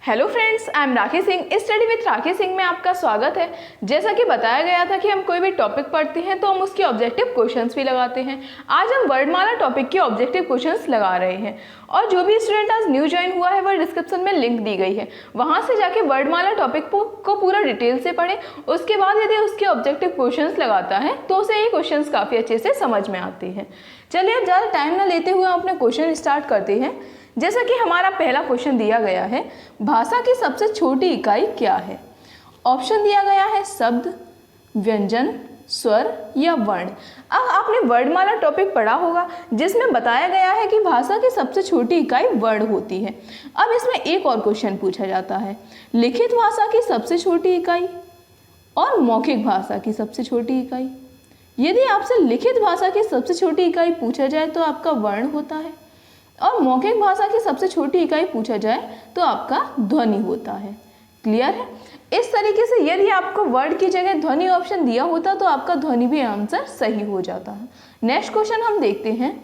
Hello friends, I am Rakhi Singh. Study with Rakhi Singh में आपका स्वागत है। जैसा कि बताया गया था कि हम कोई भी टॉपिक पढ़ते हैं तो हम उसके ऑब्जेक्टिव क्वेश्चंस भी लगाते हैं। आज हम वर्डमाला टॉपिक के ऑब्जेक्टिव क्वेश्चंस लगा रहे हैं और जो भी स्टूडेंट आज न्यू ज्वाइन हुआ है वह डिस्क्रिप्शन में लिंक दी गई है, वहाँ से जाके वर्डमाला टॉपिक को पूरा डिटेल से पढ़ें। उसके बाद यदि उसके ऑब्जेक्टिव क्वेश्चंस लगाता है तो उसे ये क्वेश्चंस काफ़ी अच्छे से समझ में आते हैं। चलिए अब ज़्यादा टाइम ना लेते हुए हम अपने क्वेश्चन स्टार्ट करते हैं। जैसा कि हमारा पहला क्वेश्चन दिया गया है, भाषा की सबसे छोटी इकाई क्या है? ऑप्शन दिया गया है शब्द, व्यंजन, स्वर या वर्ण। अब आपने वर्णमाला टॉपिक पढ़ा होगा जिसमें बताया गया है कि भाषा की सबसे छोटी इकाई वर्ण होती है। अब इसमें एक और क्वेश्चन पूछा जाता है, लिखित भाषा की सबसे छोटी इकाई और मौखिक भाषा की सबसे छोटी इकाई। यदि आपसे लिखित भाषा की सबसे छोटी इकाई पूछा जाए तो आपका वर्ण होता है और मौखिक भाषा की सबसे छोटी इकाई पूछा जाए तो आपका ध्वनि होता है। क्लियर है? इस तरीके से यदि आपको वर्ड की जगह ध्वनि ऑप्शन दिया होता तो आपका ध्वनि भी आंसर सही हो जाता है। नेक्स्ट क्वेश्चन हम देखते हैं,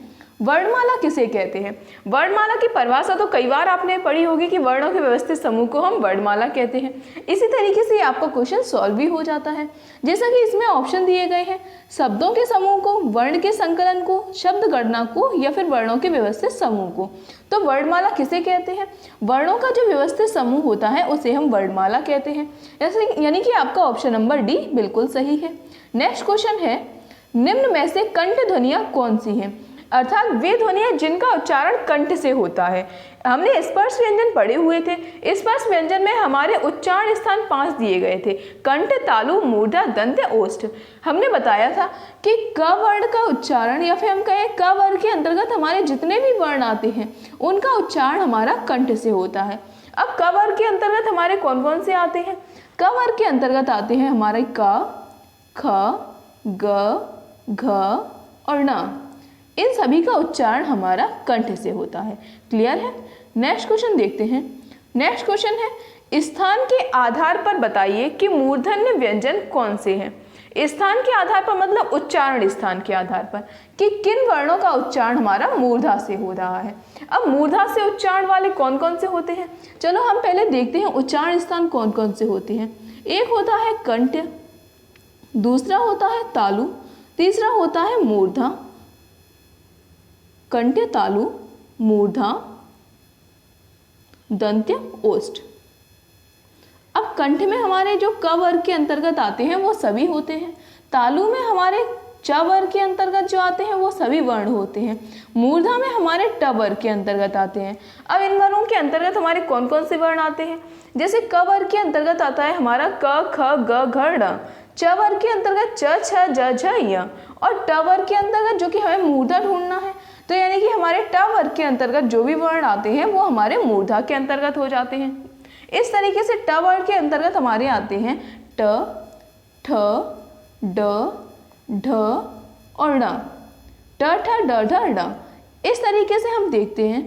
वर्णमाला किसे कहते हैं? वर्णमाला की परिभाषा तो कई बार आपने पढ़ी होगी कि वर्णों के व्यवस्थित समूह को हम वर्णमाला कहते हैं। इसी तरीके से आपका क्वेश्चन सॉल्व भी हो जाता है। जैसा कि इसमें ऑप्शन दिए गए हैं, शब्दों के समूह को, वर्ण के संकलन को, शब्द गणना को या फिर वर्णों के व्यवस्थित समूह को। तो वर्णमाला किसे कहते हैं? वर्णों का जो व्यवस्थित समूह होता है उसे हम वर्णमाला कहते हैं। ऐसे यानी कि आपका ऑप्शन नंबर डी बिल्कुल सही है। नेक्स्ट क्वेश्चन है, निम्न में से कंठ ध्वनियाँ कौन सी हैं? अर्थात वे ध्वनियाँ जिनका उच्चारण कंठ से होता है। हमने स्पर्श व्यंजन पढ़े हुए थे। स्पर्श व्यंजन में हमारे उच्चारण स्थान 5 दिए गए थे, कंठ, तालु, मूर्धा, दंत, ओष्ठ। हमने बताया था कि क वर्ण का उच्चारण या फिर हम कहें क वर्ग के अंतर्गत हमारे जितने भी वर्ण आते हैं उनका उच्चारण हमारा कंठ से होता है। अब क वर्ग के अंतर्गत हमारे कौन कौन से आते हैं? क वर्ग के अंतर्गत आते हैं हमारे क, ख, ग, घ और ण। इन सभी का उच्चारण हमारा कंठ से होता है। क्लियर है? नेक्स्ट क्वेश्चन देखते हैं। नेक्स्ट क्वेश्चन है, स्थान के आधार पर बताइए कि मूर्धन्य व्यंजन कौन से हैं? स्थान के आधार पर मतलब उच्चारण स्थान के आधार पर कि किन वर्णों का उच्चारण हमारा मूर्धा से हो रहा है। अब मूर्धा से उच्चारण वाले कौन कौन से होते हैं? चलो हम पहले देखते हैं उच्चारण स्थान कौन कौन से होते हैं। एक होता है कंठ, दूसरा होता है तालु, तीसरा होता है मूर्धा, कंठ, तालु, मूर्धा, दंत्य, ओष्ठ। अब कंठ में हमारे जो क वर्ग के अंतर्गत आते हैं वो सभी होते हैं। तालु में हमारे च वर्ग के अंतर्गत जो आते हैं वो सभी वर्ण होते हैं। मूर्धा में हमारे ट वर्ग के अंतर्गत आते हैं। अब इन वर्णों के अंतर्गत हमारे कौन कौन से वर्ण आते हैं? जैसे क वर्ग के अंतर्गत आता है हमारा क, ख, ग, घ, ङ। च वर्ग के अंतर्गत च, छ, ज, झ, य। और ट वर्ग के अंतर्गत जो कि हमें मूर्धा ढूंढना है तो यानी कि हमारे ट वर्ग के अंतर्गत जो भी वर्ण आते हैं वो हमारे मूर्धा के अंतर्गत हो जाते हैं। इस तरीके से ट वर्ग के अंतर्गत हमारे आते हैं ट, ठ, ड, ढ और ण। ट, ठ, ड, ढ, ण। इस तरीके से हम देखते हैं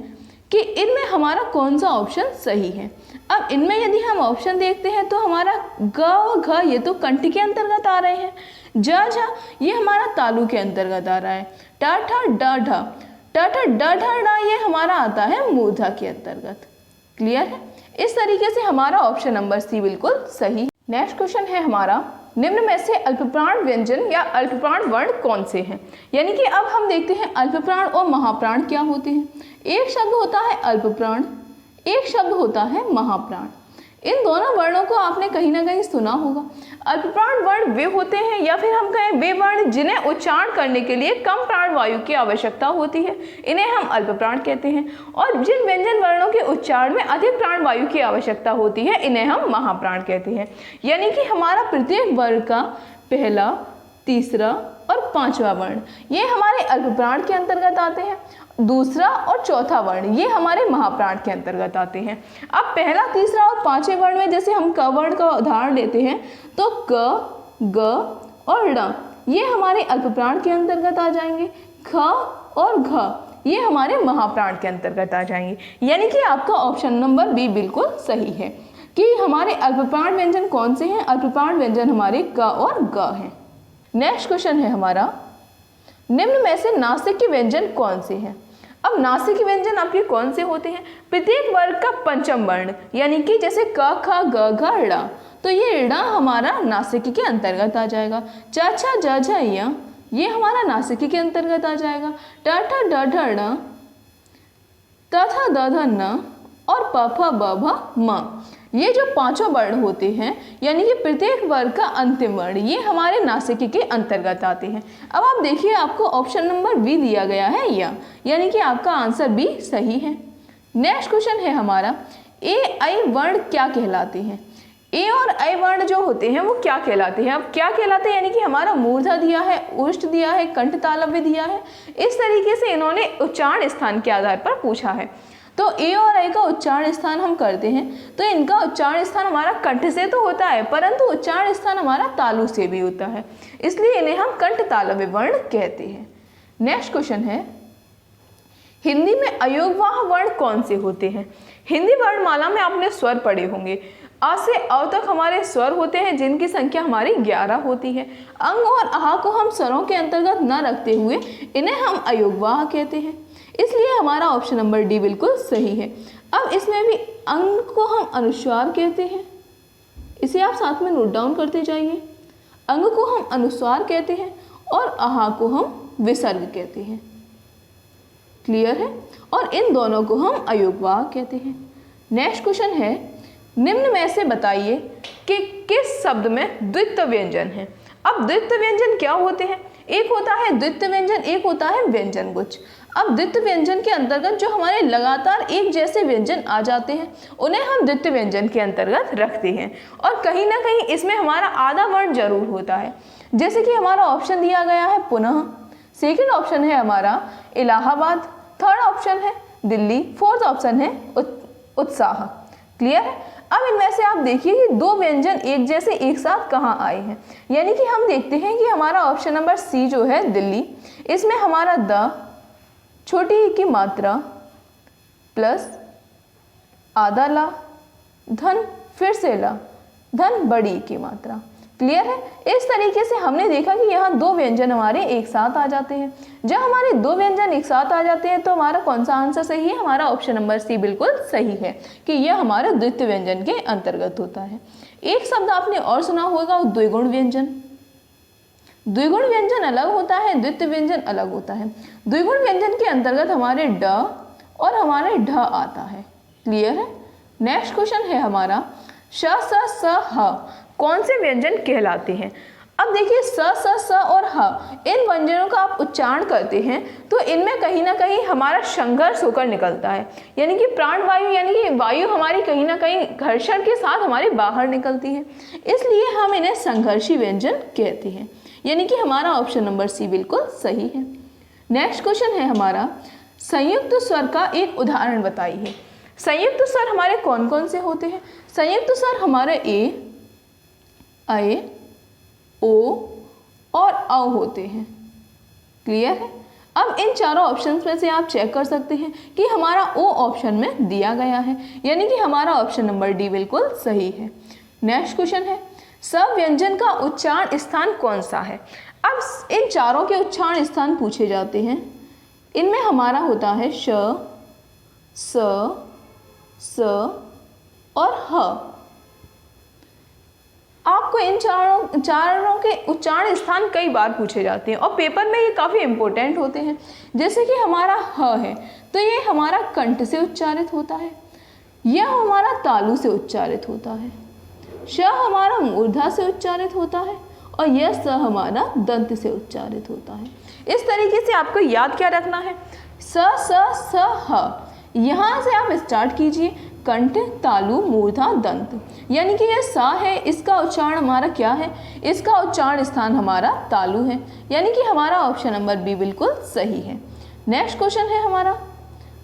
कि इनमें हमारा कौन सा ऑप्शन सही है। अब इनमें यदि हम ऑप्शन देखते हैं तो हमारा ग और घ ये तो कंठ के अंतर्गत आ रहे हैं, ज, झ ये हमारा तालु के अंतर्गत आ रहा है, ट, ठ, ड, ढ, ट, ठ, ड, ढ, ण ये हमारा आता है मूर्धा के अंतर्गत। क्लियर है? इस तरीके से हमारा ऑप्शन नंबर सी बिल्कुल सही। नेक्स्ट क्वेश्चन है हमारा, निम्न में से अल्पप्राण व्यंजन या अल्पप्राण वर्ण कौन से हैं? यानी कि अब हम देखते हैं अल्पप्राण और महाप्राण क्या होते हैं। एक शब्द होता है अल्पप्राण, एक शब्द होता है महाप्राण। इन दोनों वर्णों को आपने कहीं ना कहीं सुना होगा। अल्पप्राण वर्ण वे होते हैं या फिर हम कहें वे वर्ण जिन्हें उच्चारण करने के लिए कम प्राणवायु की आवश्यकता होती है, इन्हें हम अल्पप्राण कहते हैं। और जिन व्यंजन वर्णों के उच्चारण में अधिक प्राणवायु की आवश्यकता होती है इन्हें हम महाप्राण कहते हैं। यानी कि हमारा प्रत्येक वर्ग का पहला, तीसरा और पांचवा वर्ण ये हमारे अल्पप्राण के अंतर्गत आते हैं। दूसरा और चौथा वर्ण ये हमारे महाप्राण के अंतर्गत आते हैं। अब पहला, तीसरा और पांचवें वर्ण में जैसे हम क वर्ण का उदाहरण लेते हैं तो क, ग और ङ ये हमारे अल्पप्राण के अंतर्गत आ जाएंगे। ख और घ ये हमारे महाप्राण के अंतर्गत आ जाएंगे। यानी कि आपका ऑप्शन नंबर बी बिल्कुल सही है कि हमारे अल्पप्राण व्यंजन कौन से हैं? अल्पप्राण व्यंजन हमारे क और ग हैं। नेक्स्ट क्वेश्चन है हमारा, निम्न में से नासिक के व्यंजन कौन से हैं? अब नासिक व्यंजन आपके कौन से होते हैं? प्रत्येक वर्ग का पंचम वर्ण, यानी कि जैसे क ख ग घ ड़, तो ये ड़ हमारा नासिक के अंतर्गत आ जाएगा। च छ ज झ य, ये हमारा नासिक के अंतर्गत आ जाएगा। ट ठ ड ढ ण, त थ द ध न और प फ ब भ म, ये जो पांचों वर्ण होते हैं यानी कि प्रत्येक वर्ग का अंतिम वर्ण, ये हमारे नासिक के अंतर्गत आते हैं। अब आप देखिए आपको ऑप्शन नंबर बी दिया गया है यानी कि आपका आंसर बी सही है। नेक्स्ट क्वेश्चन है हमारा, ए ऐ वर्ण क्या कहलाते हैं? ए और ऐ वर्ण जो होते हैं वो क्या कहलाते हैं? अब क्या कहलाते हैं यानी कि हमारा मूर्धा दिया है, उष्ट दिया है, कंठ तालव्य दिया है, इस तरीके से इन्होंने उच्चारण स्थान के आधार पर पूछा है। तो ए और ऐ का उच्चारण स्थान हम करते हैं तो इनका उच्चारण स्थान हमारा कंठ से तो होता है, परंतु उच्चारण स्थान हमारा तालु से भी होता है, इसलिए इन्हें हम कंठ तालव्य वर्ण कहते हैं। नेक्स्ट क्वेश्चन है, हिंदी में अयोगवाह वर्ण कौन से होते हैं? हिंदी वर्णमाला में आपने स्वर पढ़े होंगे। अ से अ तक हमारे स्वर होते हैं जिनकी संख्या हमारी 11 होती है। अंग और आहा को हम स्वरों के अंतर्गत न रखते हुए इन्हें हम अयोगवाह कहते हैं, इसलिए हमारा ऑप्शन नंबर डी बिल्कुल सही है। अब इसमें भी अंग को हम अनुस्वार कहते हैं, इसे आप साथ में नोट डाउन करते जाइए। अंग को हम अनुस्वार कहते हैं और आहा को हम विसर्ग कहते हैं। क्लियर है? और इन दोनों को हम अयोगवाह कहते हैं। नेक्स्ट क्वेश्चन है, निम्न में से बताइए कि किस शब्द में द्वित्व व्यंजन है? अब द्वित्व व्यंजन क्या होते हैं? एक होता है द्वित्व व्यंजन, एक होता है व्यंजन गुच्छ। अब द्वित्व व्यंजन के अंतर्गत जो हमारे लगातार एक जैसे व्यंजन आ जाते हैं उन्हें हम द्वित्व व्यंजन के अंतर्गत रखते हैं, और कहीं ना कहीं इसमें हमारा आधा वर्ण जरूर होता है। जैसे कि हमारा ऑप्शन दिया गया है पुनः, सेकंड ऑप्शन है हमारा इलाहाबाद, थर्ड ऑप्शन है दिल्ली, फोर्थ ऑप्शन है उत्साह। क्लियर है? अब इनमें से आप देखिए कि दो व्यंजन एक जैसे एक साथ कहाँ आए हैं, यानी कि हम देखते हैं कि हमारा ऑप्शन नंबर सी जो है दिल्ली, इसमें हमारा द छोटी ई की मात्रा प्लस आधा ला, धन फिर से ला, धन बड़ी ई की मात्रा। क्लियर है? इस तरीके से हमने देखा कि यहाँ दो व्यंजन हमारे एक साथ आ जाते हैं। जब हमारे दो व्यंजन एक साथ आ जाते हैं तो हमारा कौन सा आंसर सही है? हमारा ऑप्शन नंबर सी बिल्कुल सही है कि यह हमारे द्वितीय व्यंजन के अंतर्गत होता है। एक शब्द आपने और सुना होगा, द्विगुण व्यंजन। द्विगुण व्यंजन अलग होता है, द्वितीय व्यंजन अलग होता है। द्विगुण व्यंजन के अंतर्गत हमारे ड और हमारे ढ आता है। क्लियर है? नेक्स्ट क्वेश्चन है हमारा, श स ह कौन से व्यंजन कहलाते हैं? अब देखिए स और ह इन व्यंजनों का आप उच्चारण करते हैं तो इनमें कहीं ना कहीं हमारा संघर्ष होकर निकलता है, यानी कि प्राणवायु यानी कि वायु हमारी कहीं ना कहीं घर्षण के साथ हमारी बाहर निकलती है, इसलिए हम इन्हें संघर्षी व्यंजन कहते हैं, यानी कि हमारा ऑप्शन नंबर सी बिल्कुल सही है। नेक्स्ट क्वेश्चन है हमारा, संयुक्त स्वर का एक उदाहरण बताइए। संयुक्त स्वर हमारे कौन कौन से होते हैं? संयुक्त स्वर हमारे ए, ऐ, ओ और औ होते हैं। क्लियर है? अब इन चारों ऑप्शंस में से आप चेक कर सकते हैं कि हमारा ओ ऑप्शन में दिया गया है, यानी कि हमारा ऑप्शन नंबर डी बिल्कुल सही है। नेक्स्ट क्वेश्चन है, सब व्यंजन का उच्चारण स्थान कौन सा है? अब इन चारों के उच्चारण स्थान पूछे जाते हैं। इनमें हमारा होता है श, स और ह। आपको इन चारों के उच्चारण स्थान कई बार पूछे जाते हैं और पेपर में ये काफ़ी इंपॉर्टेंट होते हैं। जैसे कि हमारा ह है तो ये हमारा कंठ से उच्चारित होता है, यह हमारा तालु से उच्चारित होता है, श हमारा मूर्धा से उच्चारित होता है और यह स हमारा दंत से उच्चारित होता है। इस तरीके से आपको याद क्या रखना है, स ह। यहाँ से आप स्टार्ट कीजिए, कंठ, तालु, मूर्धा, दंत, यानी कि यह सा है, इसका उच्चारण हमारा क्या है? इसका उच्चारण स्थान हमारा तालु है, यानी कि हमारा ऑप्शन नंबर बी बिल्कुल सही है। नेक्स्ट क्वेश्चन है हमारा,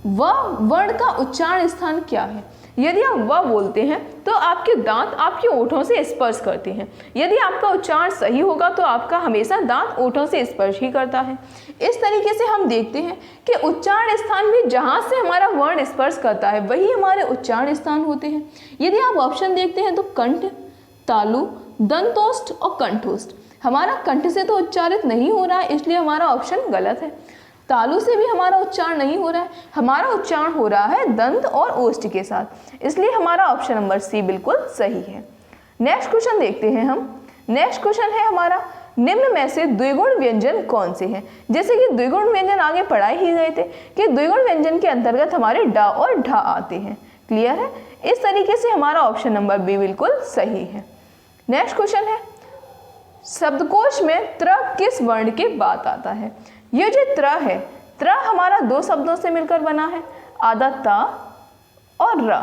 व वर्ण का उच्चारण स्थान क्या है? यदि आप व बोलते हैं तो आपके दांत आपके ओठों से स्पर्श करते हैं। यदि आपका उच्चारण सही होगा तो आपका हमेशा दांत ओठों से स्पर्श ही करता है। इस तरीके से हम देखते हैं कि उच्चारण स्थान भी जहाँ से हमारा वर्ण स्पर्श करता है वही हमारे उच्चारण स्थान होते हैं। यदि आप ऑप्शन देखते हैं तो कंठ, तालु, दंतोष्ठ और कंठोष्ठ, हमारा कंठ से तो उच्चारित नहीं हो रहा है, इसलिए हमारा ऑप्शन गलत है। तालु से भी हमारा उच्चारण नहीं हो रहा है, हमारा उच्चारण हो रहा है दंत और ओष्ठ के साथ, इसलिए हमारा ऑप्शन नंबर सी बिल्कुल सही है। नेक्स्ट क्वेश्चन देखते हैं हम। नेक्स्ट क्वेश्चन है हमारा, निम्न में से द्विगुण व्यंजन कौन से हैं? जैसे कि द्विगुण व्यंजन आगे पढ़ाए ही गए थे कि द्विगुण व्यंजन के अंतर्गत हमारे डा और ढा आते हैं। क्लियर है? इस तरीके से हमारा ऑप्शन नंबर बी बिल्कुल सही है। नेक्स्ट क्वेश्चन है, शब्दकोश में त्र किस वर्ण के बाद आता है? ये जो त्र है, त्र हमारा दो शब्दों से मिलकर बना है, आधा ता और र।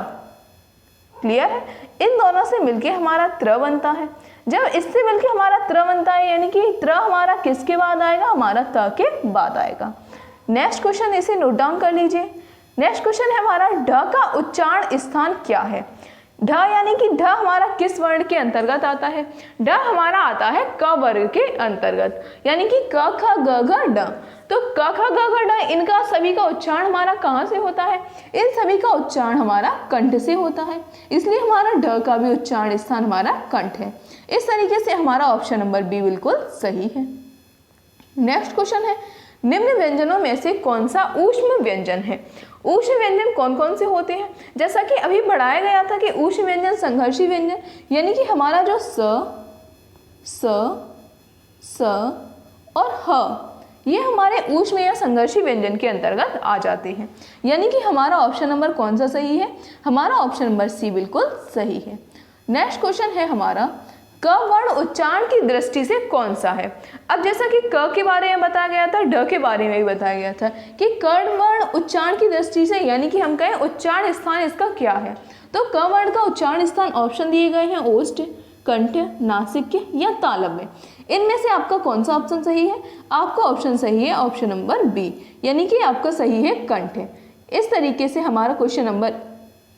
क्लियर है? इन दोनों से मिलके हमारा त्र बनता है। जब इससे मिलके हमारा त्र बनता है, यानी कि त्र हमारा किसके बाद आएगा? हमारा त के बाद आएगा। नेक्स्ट क्वेश्चन, इसे नोट डाउन कर लीजिए। नेक्स्ट क्वेश्चन है हमारा, ढ का उच्चारण स्थान क्या है? ढ यानी कि ढ हमारा किस वर्ण के अंतर्गत आता है? ढ हमारा आता है क वर्ग के अंतर्गत, यानी कि क ख ग घ ड। तो क ख ग घ ड, इनका सभी का उच्चारण हमारा कहाँ से होता है? इन सभी का उच्चारण हमारा कंठ से होता है, इसलिए हमारा ढ का भी उच्चारण स्थान हमारा कंठ है। इस तरीके से हमारा ऑप्शन नंबर बी बिल्कुल सही है। नेक्स्ट क्वेश्चन है, निम्न व्यंजनों में से कौन सा ऊष्म व्यंजन है? ऊष्म व्यंजन कौन कौन से होते हैं? जैसा कि अभी पढ़ाया गया था कि ऊष्म व्यंजन संघर्षी व्यंजन, यानी कि हमारा जो स और ह, ये हमारे ऊष्म या संघर्षी व्यंजन के अंतर्गत आ जाते हैं, यानी कि हमारा ऑप्शन नंबर कौन सा सही है? हमारा ऑप्शन नंबर सी बिल्कुल सही है। नेक्स्ट क्वेश्चन है हमारा, क वर्ण उच्चारण की दृष्टि से कौन सा है? अब जैसा कि क के बारे में बताया गया था, ढ के बारे में भी बताया गया था कि क वर्ण उच्चारण की दृष्टि से, यानी कि हम कहें उच्चारण स्थान इसका क्या है, तो क वर्ण का उच्चारण स्थान ऑप्शन दिए गए हैं ओष्ठ, कंठ, नासिक या तालव्य। इनमें से आपका कौन सा ऑप्शन सही है? आपका ऑप्शन सही है ऑप्शन नंबर बी, यानी कि आपका सही है कंठ। इस तरीके से हमारा क्वेश्चन नंबर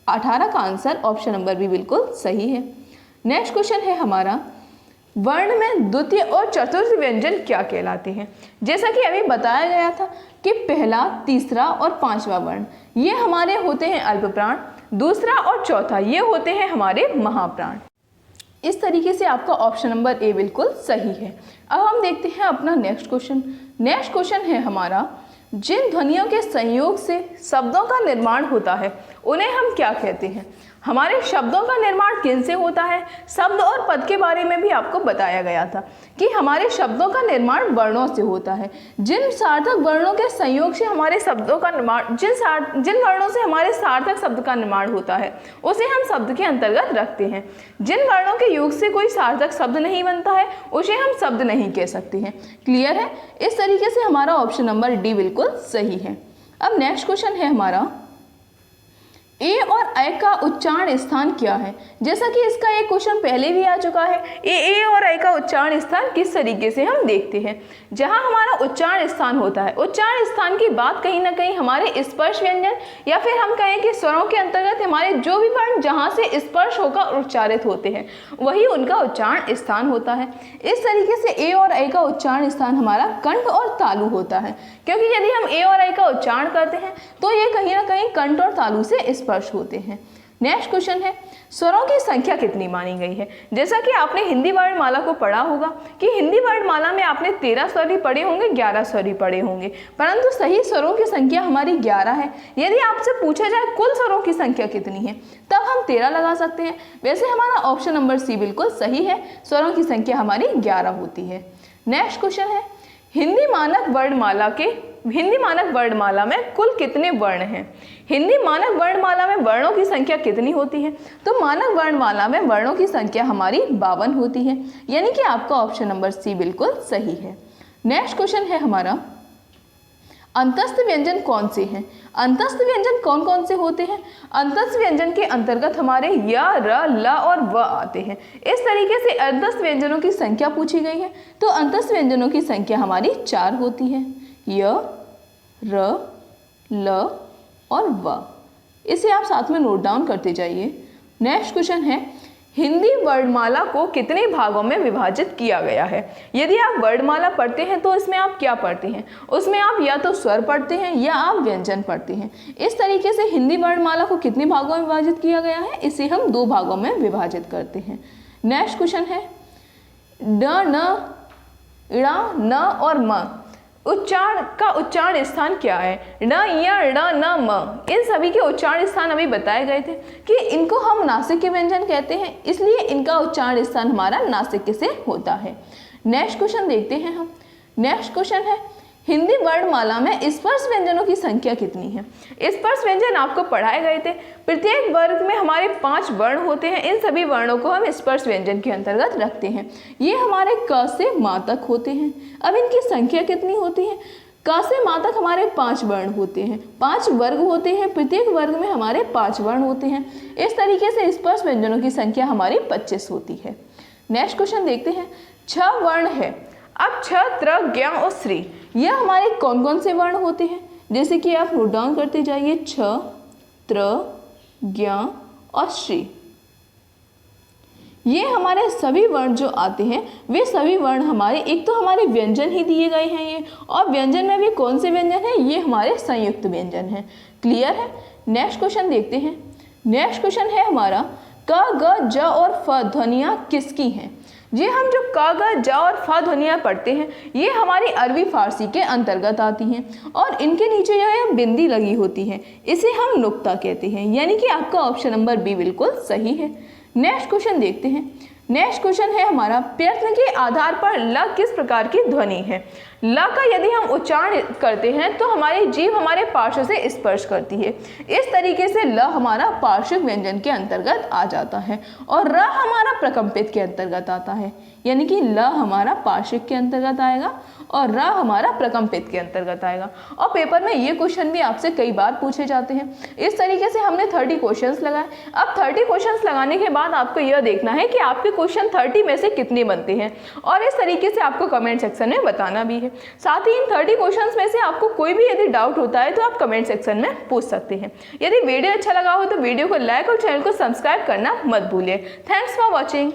18 का आंसर ऑप्शन नंबर बी बिल्कुल सही है। नेक्स्ट क्वेश्चन है हमारा, वर्ण में द्वितीय और चतुर्थ व्यंजन क्या कहलाते हैं? जैसा कि अभी बताया गया था कि पहला, तीसरा और पांचवा वर्ण ये हमारे होते हैं अल्प प्राण, दूसरा और चौथा ये होते हैं हमारे महाप्राण। इस तरीके से आपका ऑप्शन नंबर ए बिल्कुल सही है। अब हम देखते हैं अपना नेक्स्ट क्वेश्चन। नेक्स्ट क्वेश्चन है हमारा, जिन ध्वनियों के संयोग से शब्दों का निर्माण होता है उन्हें हम क्या कहते हैं? हमारे शब्दों का निर्माण किन से होता है? शब्द और पद के बारे में भी आपको बताया गया था कि हमारे शब्दों का निर्माण वर्णों से होता है। जिन सार्थक वर्णों के संयोग से हमारे शब्दों का निर्माण, जिन वर्णों से हमारे सार्थक शब्द का निर्माण होता है उसे हम शब्द के अंतर्गत रखते हैं। जिन वर्णों के योग से कोई सार्थक शब्द नहीं बनता है उसे हम शब्द नहीं कह सकते हैं। क्लियर है? इस तरीके से हमारा ऑप्शन नंबर डी बिल्कुल सही है। अब नेक्स्ट क्वेश्चन है हमारा, ए और ऐ का उच्चारण स्थान क्या है? जैसा कि इसका एक क्वेश्चन पहले भी आ चुका है। ए और ऐ का उच्चारण स्थान किस तरीके से हम देखते हैं? जहां हमारा उच्चारण स्थान होता है, उच्चारण स्थान की बात कहीं ना कहीं हमारे स्पर्श व्यंजन या फिर हम कहें कि स्वरों के अंतर्गत हमारे जो भी वर्ण जहां से स्पर्श होकर उच्चारित होते हैं वही उनका उच्चारण स्थान होता है। इस तरीके से ए और ऐ का उच्चारण स्थान हमारा कंठ और तालु होता है, क्योंकि यदि हम ए और ऐ का उच्चारण करते हैं तो ये कहीं ना कहीं कंठ और तालु से स्पर्श होते हैं। नेक्स्ट क्वेश्चन है, स्वरों की संख्या कितनी मानी गई है? जैसा कि आपने हिंदी वर्णमाला को पढ़ा होगा कि हिंदी वर्णमाला में आपने 13 स्वर ही पढ़े होंगे, 11 स्वर ही पढ़े होंगे, परंतु सही स्वरों की संख्या हमारी 11 है। यदि आपसे पूछा जाए कुल स्वरों की संख्या कितनी है तब हम 13 लगा सकते हैं। वैसे हमारा ऑप्शन नंबर सी बिल्कुल सही है, स्वरों की संख्या हमारी 11 होती है। नेक्स्ट क्वेश्चन है, हिंदी मानक वर्णमाला में कुल कितने वर्ण हैं? हिंदी मानक वर्णमाला में वर्णों की संख्या कितनी होती है? तो मानक वर्णमाला में वर्णों की संख्या हमारी 52 होती है, यानी कि आपका ऑप्शन नंबर सी बिल्कुल सही है। नेक्स्ट क्वेश्चन है हमारा, अंतस्थ व्यंजन कौन से हैं? अंतस्थ व्यंजन कौन कौन से होते हैं? अंतस्थ व्यंजन के अंतर्गत हमारे य, र, ल और व आते हैं। इस तरीके से अंतस्थ व्यंजनों की संख्या पूछी गई है, तो अंतस्थ व्यंजनों की संख्या हमारी 4 होती है, य, र, ल और व। इसे आप साथ में नोट डाउन करते जाइए। नेक्स्ट क्वेश्चन है, हिंदी वर्णमाला को कितने भागों में विभाजित किया गया है? यदि आप वर्णमाला पढ़ते हैं तो इसमें आप क्या पढ़ते हैं? उसमें आप या तो स्वर पढ़ते हैं या आप व्यंजन पढ़ते हैं। इस तरीके से हिंदी वर्णमाला को कितने भागों में विभाजित किया गया है? इसे हम 2 भागों में विभाजित करते हैं। नेक्स्ट क्वेश्चन है, ड, न, ण, न और म उच्चारण का उच्चारण स्थान क्या है? ण, य, ण, न, म। इन सभी के उच्चारण स्थान अभी बताए गए थे कि इनको हम नासिक के व्यंजन कहते हैं, इसलिए इनका उच्चारण स्थान हमारा नासिक से होता है। नेक्स्ट क्वेश्चन देखते हैं हम। नेक्स्ट क्वेश्चन है, हिंदी वर्णमाला में स्पर्श व्यंजनों की संख्या कितनी है? स्पर्श व्यंजन आपको पढ़ाए गए थे। प्रत्येक वर्ग में हमारे 5 वर्ण होते हैं। इन सभी वर्णों को हम स्पर्श व्यंजन के अंतर्गत रखते हैं। ये हमारे क से मा तक होते हैं। अब इनकी संख्या कितनी होती है? क से मा तक हमारे 5 वर्ण होते हैं, 5 वर्ग होते हैं। प्रत्येक वर्ग में हमारे 5 वर्ण होते हैं। इस तरीके से स्पर्श व्यंजनों की संख्या हमारी 25 होती है। नेक्स्ट क्वेश्चन देखते हैं। 6 वर्ण है। अब छ, त्र, ज्ञ और श्री, यह हमारे कौन कौन से वर्ण होते हैं? जैसे कि आप नोट डाउन करते जाइए, छ, त्र, ज्ञ और श्री। ये हमारे सभी वर्ण जो आते हैं वे सभी वर्ण हमारे, एक तो हमारे व्यंजन ही दिए गए हैं ये, और व्यंजन में भी कौन से व्यंजन हैं? ये हमारे संयुक्त व्यंजन हैं। क्लियर है? नेक्स्ट क्वेश्चन देखते हैं। नेक्स्ट क्वेश्चन है हमारा, क, ग, ज और फ ध्वनियाँ किसकी हैं? ये हम जो क, ग, ज और फ ध्वनियाँ पढ़ते हैं ये हमारी अरबी फारसी के अंतर्गत आती हैं और इनके नीचे जो है बिंदी लगी होती है, इसे हम नुक्ता कहते हैं। यानी कि आपका ऑप्शन नंबर बी बिल्कुल सही है। नेक्स्ट क्वेश्चन देखते हैं। नेक्स्ट क्वेश्चन है हमारा, प्रयत्न के आधार पर ल किस प्रकार की ध्वनि है? ल का यदि हम उच्चारण करते हैं तो हमारी जीभ हमारे पार्श्व से स्पर्श करती है। इस तरीके से ल हमारा पार्श्विक व्यंजन के अंतर्गत आ जाता है और र हमारा प्रकंपित के अंतर्गत आता है। यानी कि ल हमारा पार्श्विक के अंतर्गत आएगा और र हमारा प्रकंपित के अंतर्गत आएगा। और पेपर में ये क्वेश्चन भी आपसे कई बार पूछे जाते हैं। इस तरीके से हमने 30 क्वेश्चंस लगाए। अब 30 क्वेश्चंस लगाने के बाद आपको यह देखना है कि आपके क्वेश्चन 30 में से कितने बनते हैं और इस तरीके से आपको कमेंट सेक्शन में बताना भी है। साथ ही इन 30 क्वेश्चंस में से आपको कोई भी यदि डाउट होता है तो आप कमेंट सेक्शन में पूछ सकते हैं। यदि वीडियो अच्छा लगा हो तो वीडियो को लाइक और चैनल को सब्सक्राइब करना मत भूलिए। Thanks for watching.